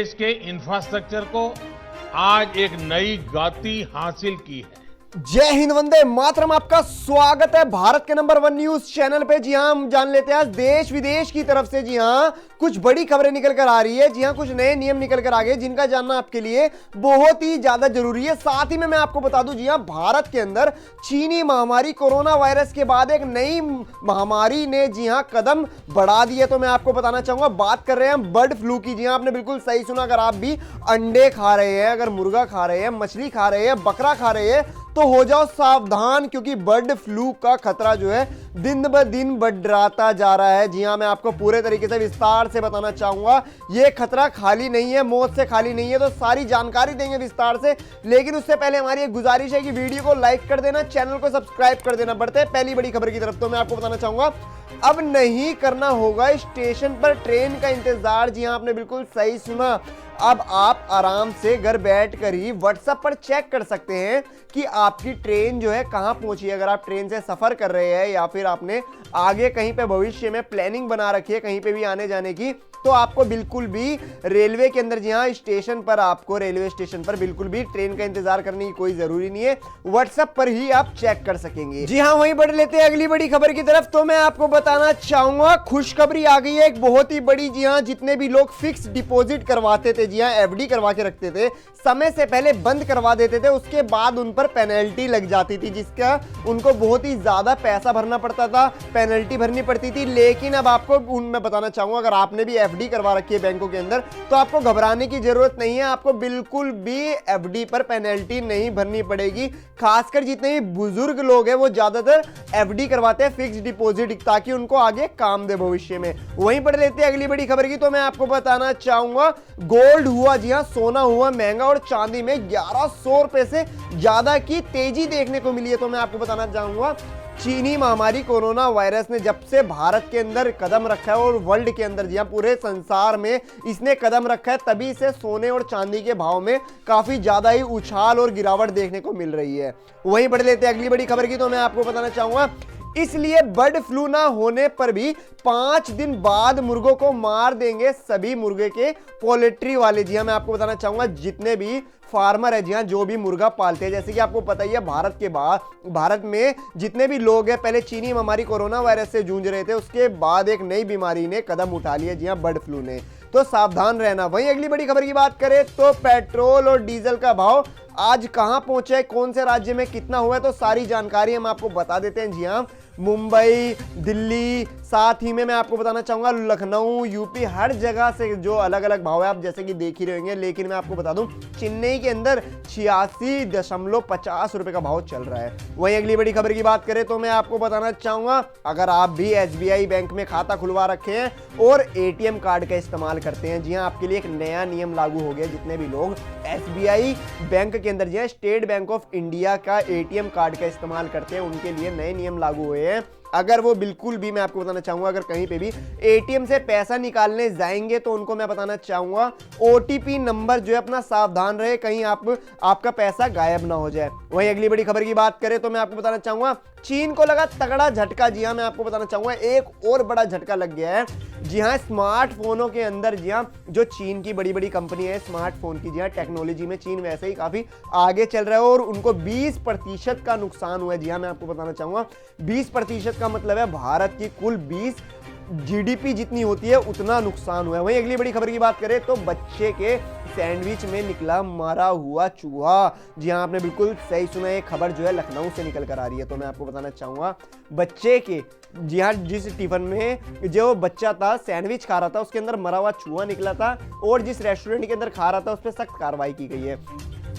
देश के इंफ्रास्ट्रक्चर को आज एक नई गति हासिल की है। जय हिंद, वंदे मातरम। आपका स्वागत है भारत के नंबर 1 न्यूज चैनल पे। जी हां, हम जान लेते हैं आज देश विदेश की तरफ से जी हां कुछ बड़ी खबरें निकल कर आ रही है। जी हां, कुछ नए नियम निकल कर आ गए जिनका जानना आपके लिए बहुत ही ज्यादा जरूरी है। साथ ही में मैं आपको बता दूं, जी हां, भारत के अंदर चीनी महामारी कोरोना वायरस के बाद एक नई महामारी ने जी हां कदम बढ़ा दिए। तो मैं आपको बताना चाहूंगा, बात कर रहे हैं हम बर्ड फ्लू की। जी हां, आपने बिल्कुल सही सुना। अगर आप भी अंडे खा रहे हैं, अगर मुर्गा खा रहे हैं, मछली खा रहे हैं, बकरा खा रहे हैं, तो हो जाओ सावधान, क्योंकि बर्ड फ्लू का खतरा जो है दिन ब दिन बढ़ता जा रहा है। जी हां, मैं आपको पूरे तरीके से विस्तार से बताना चाहूंगा। ये खतरा खाली नहीं है, मौत से खाली नहीं है, तो सारी जानकारी देंगे विस्तार से। लेकिन उससे पहले हमारी एक गुजारिश है कि वीडियो को लाइक कर देना, चैनल को सब्सक्राइब कर देना। बढ़ते हैं पहली बड़ी खबर की तरफ। तो मैं आपको बताना चाहूंगा, अब नहीं करना होगा स्टेशन पर ट्रेन का इंतजार। जी हां, आपने बिल्कुल सही सुना। अब आप आराम से घर बैठकर ही व्हाट्सएप पर चेक कर सकते हैं कि आपकी ट्रेन जो है कहां पहुंची है। अगर आप ट्रेन से सफर कर रहे हैं या फिर आपने आगे कहीं पे भविष्य में प्लानिंग बना रखी है कहीं पे भी आने जाने की, तो आपको बिल्कुल भी रेलवे के अंदर, जी हां, स्टेशन पर, आपको रेलवे स्टेशन पर बिल्कुल भी ट्रेन का इंतजार करने की कोई जरूरी नहीं है। व्हाट्सएप पर ही आप चेक कर सकेंगे। जी हां, वहीं बढ़ लेते हैं अगली बड़ी खबर की तरफ। तो मैं आपको बताना चाहूंगा, खुशखबरी आ गई है एक बहुत ही बड़ी। जी हां, जितने भी लोग फिक्स डिपॉजिट करवाते थे, जी हां, एफडी करवा के रखते थे, समय से पहले बंद करवा देते थे, उसके बाद उन पर पेनल्टी लग जाती थी, जिसका उनको बहुत ही ज्यादा पैसा भरना पड़ता था, पेनल्टी भरनी पड़ती थी। लेकिन अब आपको मैं बताना चाहूंगा, अगर आपने भी एफडी करवा रखी है बैंकों के अंदर, तो आपको घबराने की जरूरत नहीं है। आपको बिल्कुल भी एफडी पर पेनल्टी नहीं भरनी पड़ेगी। खासकर जितने भी बुजुर्ग लोग हैं वो ज्यादातर एफडी करवाते हैं, फिक्स डिपॉजिट, ताकि उनको आगे काम दे भविष्य में। वहीं पर लेते हैं अगली बड़ी खबर की। तो मैं आपको बताना चाहूंगा, गोल्ड हुआ, जी हां, सोना हुआ महंगा, और चांदी में 1100 रुपए से ज्यादा की तेजी देखने को मिली है। तो मैं आपको बताना चाहूंगा, चीनी महामारी कोरोना वायरस ने जब से भारत के अंदर कदम रखा है और वर्ल्ड के अंदर, जी हां, पूरे संसार में इसने कदम रखा है, तभी से सोने और चांदी के भाव में काफी ज्यादा ही उछाल और गिरावट देखने को मिल रही है। वहीं बढ़ लेते हैं अगली बड़ी खबर की। तो मैं आपको बताना चाहूंगा, इसलिए बर्ड फ्लू ना होने पर भी 5 दिन बाद मुर्गों को मार देंगे सभी मुर्गे के पोल्ट्री वाले। जी हां, मैं आपको बताना चाहूंगा, जितने भी फार्मर है, जी हां, जो भी मुर्गा पालते हैं, जैसे कि आपको पता ही है, भारत में जितने भी लोग हैं, पहले चीनी महामारी कोरोना वायरस से जूझ रहे थे, उसके बाद एक नई बीमारी ने कदम उठा लिया, जी हां, बर्ड फ्लू ने। तो सावधान रहना। वहीं अगली बड़ी खबर की बात करें तो पेट्रोल और डीजल का भाव आज कहां पहुंचा है, कौन से राज्य में कितना हुआ है, तो सारी जानकारी हम आपको बता देते हैं। जी हां, मुंबई, दिल्ली, साथ ही में मैं आपको बताना चाहूंगा लखनऊ, यूपी, हर जगह से जो अलग अलग भाव है, आप जैसे कि देख ही रहे होंगे। लेकिन मैं आपको बता दूं, चेन्नई के अंदर 86.50 रुपए का भाव चल रहा है। वहीं अगली बड़ी खबर की बात करें तो मैं आपको बताना चाहूंगा, अगर आप भी एसबीआई बैंक में खाता खुलवा रखे हैं और एटीएम कार्ड का इस्तेमाल करते हैं, जी हां, आपके लिए एक नया नियम लागू हो गया। जितने भी लोग एसबीआई बैंक के अंदर, जी हां, स्टेट बैंक ऑफ इंडिया का एटीएम कार्ड का इस्तेमाल करते हैं, उनके लिए नए नियम लागू हुए हैं। अगर वो बिल्कुल भी, मैं आपको बताना चाहूंगा, अगर कहीं पे भी एटीएम से पैसा निकालने जाएंगे तो उनको मैं बताना चाहूंगा, ओटीपी नंबर जो है अपना सावधान रहे, कहीं आपका पैसा गायब ना हो जाए। वहीं अगली बड़ी खबर की बात करें तो मैं आपको बताना चाहूंगा, चीन को लगा तगड़ा झटका। जी हां, मैं आपको बताना चाहूंगा, एक और बड़ा झटका लग गया है। जी हां, स्मार्टफोनों के अंदर, जी हां, जो चीन की बड़ी बड़ी कंपनी है स्मार्टफोन की, जी हां, टेक्नोलॉजी में चीन वैसे ही काफी आगे चल रहा है और उनको 20% का नुकसान हुआ है। जी हां, मैं आपको बताना चाहूंगा, 20% का मतलब है भारत की कुल 20 जीडीपी जितनी होती है उतना नुकसान हुआ है। वहीं अगली बड़ी खबर की बात करें तो बच्चे के सैंडविच में निकला मारा हुआ चूहा। जी हां, आपने बिल्कुल सही सुना, ये खबर जो है लखनऊ से निकल कर आ रही है। तो मैं आपको बताना चाहूंगा, बच्चे के, जी हां, जिस टिफिन में जो बच्चा था सैंडविच खा रहा था, उसके अंदर मरा हुआ चूहा निकला था और जिस रेस्टोरेंट के अंदर खा रहा था उस पर सख्त कार्रवाई की गई है।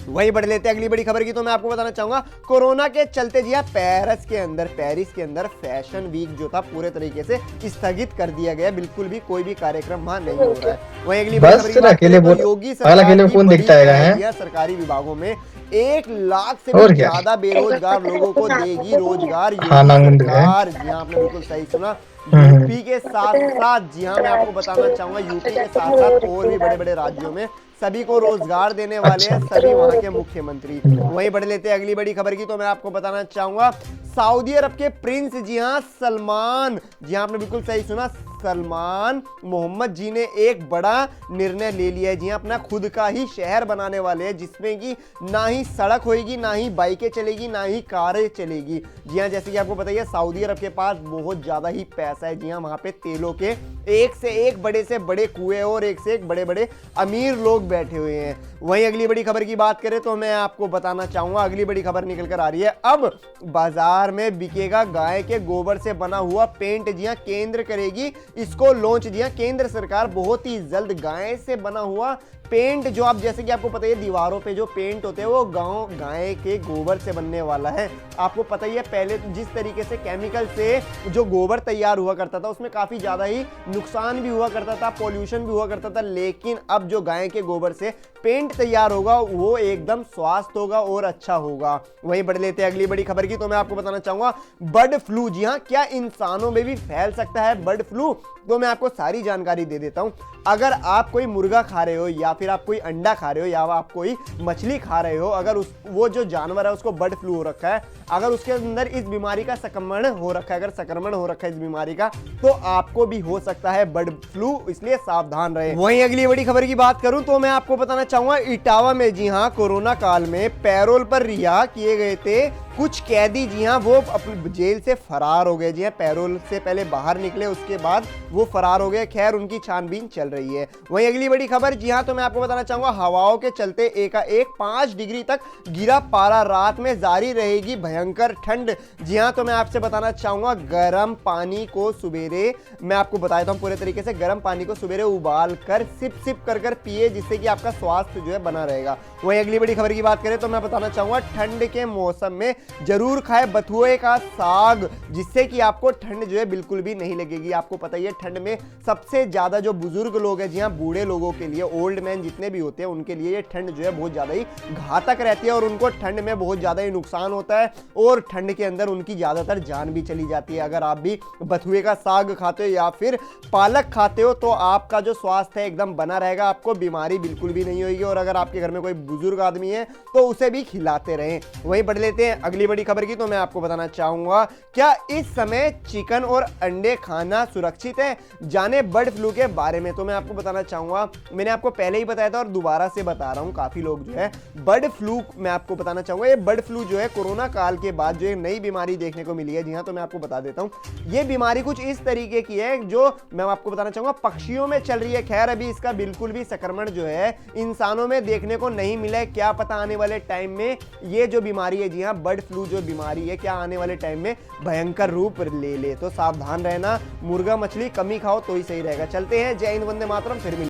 वही बढ़ लेते हैं अगली बड़ी खबर की। तो मैं आपको बताना चाहूंगा, कोरोना के चलते, जी हां, पेरिस के अंदर फैशन वीक जो था पूरे तरीके से स्थगित कर दिया गया। बिल्कुल भी कोई भी कार्यक्रम वहां नहीं हो रहा है। वहीं अगली बड़ी खबर की बात करें तो योगी सरकार सरकारी विभागों में 1 लाख से भी ज्यादा बेरोजगार लोगों को देगी रोजगार। योगी सरकार, जी हां, आपने बिल्कुल सही सुना, यूपी के साथ साथ, जी हां, मैं आपको बताना चाहूंगा, यूपी के साथ साथ और भी बड़े बड़े राज्यों में सभी को रोजगार देने वाले हैं सभी वहां के मुख्यमंत्री। वहीं बढ़ लेते हैं अगली बड़ी खबर की। तो मैं आपको बताना चाहूंगा, सऊदी अरब के प्रिंस, जी हां, सलमान, जी हां, आपने बिल्कुल सही सुना, सलमान मोहम्मद जी ने एक बड़ा निर्णय ले लिया है। जी हाँ, अपना खुद का ही शहर बनाने वाले हैं, जिसमें कि ना ही सड़क होगी, ना ही बाइकें चलेगी, ना ही कारें चलेगी। जी हाँ, जैसे कि आपको पता है सऊदी अरब के पास बहुत ज्यादा ही पैसा है। जी हाँ, वहां पे तेलों के एक से बड़े कुएं और एक से एक बड़े बड़े अमीर लोग बैठे हुए हैं। वहीं अगली बड़ी खबर की बात करें तो मैं आपको बताना चाहूंगा, अगली बड़ी खबर निकल कर आ रही है, अब बाजार में बिकेगा गाय के गोबर से बना हुआ पेंट। जी हाँ, केंद्र करेगी इसको लॉन्च। जी हाँ, केंद्र सरकार बहुत ही जल्द गाय से बना हुआ पेंट, जो आप जैसे कि आपको पता है दीवारों पे जो पेंट होते हैं वो गाय के गोबर से बनने वाला है। आपको पता ही है पहले जिस तरीके से केमिकल से जो गोबर तैयार हुआ करता था उसमें काफी ज्यादा ही नुकसान भी हुआ करता था, पॉल्यूशन भी हुआ करता था, लेकिन अब जो गाय के गोबर से पेंट तैयार होगा वो एकदम स्वास्थ्य होगा और अच्छा होगा। वहीं बढ़ लेते हैं अगली बड़ी खबर की, तो मैं आपको बताना चाहूंगा बर्ड फ्लू। जी हाँ, क्या इंसानों में भी फैल सकता है बर्ड फ्लू? तो मैं आपको सारी जानकारी दे देता हूं। अगर आप कोई मुर्गा खा रहे हो या फिर आप कोई अंडा खा रहे हो या आप कोई मछली खा रहे हो, अगर वो जो जानवर है उसको बर्ड फ्लू हो रखा है, अगर उसके अंदर इस बीमारी का संक्रमण हो रखा है, अगर संक्रमण हो रखा है इस बीमारी का, तो आपको भी हो सकता है बर्ड फ्लू, इसलिए सावधान रहे। वहीं अगली बड़ी खबर की बात करूं तो मैं आपको बताना चाहूंगा इटावा में, जी हां, कोरोना काल में पैरोल पर रिहा किए गए थे कुछ कैदी। जी हां, वो अपनी जेल से फरार हो गए। जी हां, पैरोल से पहले बाहर निकले, उसके बाद वो फरार हो गए। खैर, उनकी छानबीन चल रही है। वहीं अगली बड़ी खबर, जी हां, तो मैं आपको बताना चाहूंगा हवाओं के चलते एकाएक 5 डिग्री तक गिरा पारा, रात में जारी रहेगी भयंकर ठंड। जी हां, तो मैं आपसे बताना चाहूंगा गर्म पानी को सुबेरे, मैं आपको बता देता हूं पूरे तरीके से, गर्म पानी को सुबेरे उबाल कर सिप सिप कर कर पिए, जिससे कि आपका स्वास्थ्य जो है बना रहेगा। वहीं अगली बड़ी खबर की बात करें तो मैं बताना चाहूंगा ठंड के मौसम में जरूर खाए बथुए का साग, जिससे कि आपको ठंड जो है बिल्कुल भी नहीं लगेगी। आपको पता ही है ठंड में सबसे ज्यादा जो बुजुर्ग लोग हैं, जी हाँ, बूढ़े लोगों के लिए, ओल्ड मैन जितने भी होते हैं, उनके लिए ये ठंड जो है बहुत ज्यादा ही घातक रहती है और उनको ठंड में बहुत ज्यादा ही नुकसान होता है और ठंड के अंदर उनकी ज्यादातर जान भी चली जाती है। अगर आप भी बथुए का साग खाते हो या फिर पालक खाते हो तो आपका जो स्वास्थ्य है एकदम बना रहेगा, आपको बीमारी बिल्कुल भी नहीं होगी। और अगर आपके घर में कोई बुजुर्ग आदमी है तो उसे भी खिलाते रहें। वहीं बढ़ लेते हैं अगली बड़ी खबर की, तो मैं आपको बताना चाहूंगा क्या इस समय चिकन और अंडे खाना सुरक्षित है? जाने बर्ड फ्लू के बारे में। तो मैं आपको बताना चाहूंगा, मैंने आपको पहले ही बताया था और दोबारा से बता रहा हूं, काफी लोग जो है बर्ड फ्लू, मैं आपको बताना चाहूंगा ये बर्ड फ्लू जो है कोरोना काल के बाद जो एक नई बीमारी देखने को मिली है। जी हां, तो मैं आपको बता देता हूं ये बीमारी कुछ इस तरीके की है जो मैं आपको बताना चाहूंगा पक्षियों में चल रही है। खैर, अभी इसका बिल्कुल भी संक्रमण जो है इंसानों में देखने को नहीं मिला है। क्या पता आने वाले टाइम में ये जो बीमारी है, जी हां, बर्ड फ्लू जो बीमारी है, क्या आने वाले टाइम में भयंकर रूप ले ले। तो सावधान रहना, मुर्गा मछली कम ही खाओ तो ही सही रहेगा। चलते हैं, जय हिंद, वंदे मातरम, फिर मिलेंगे।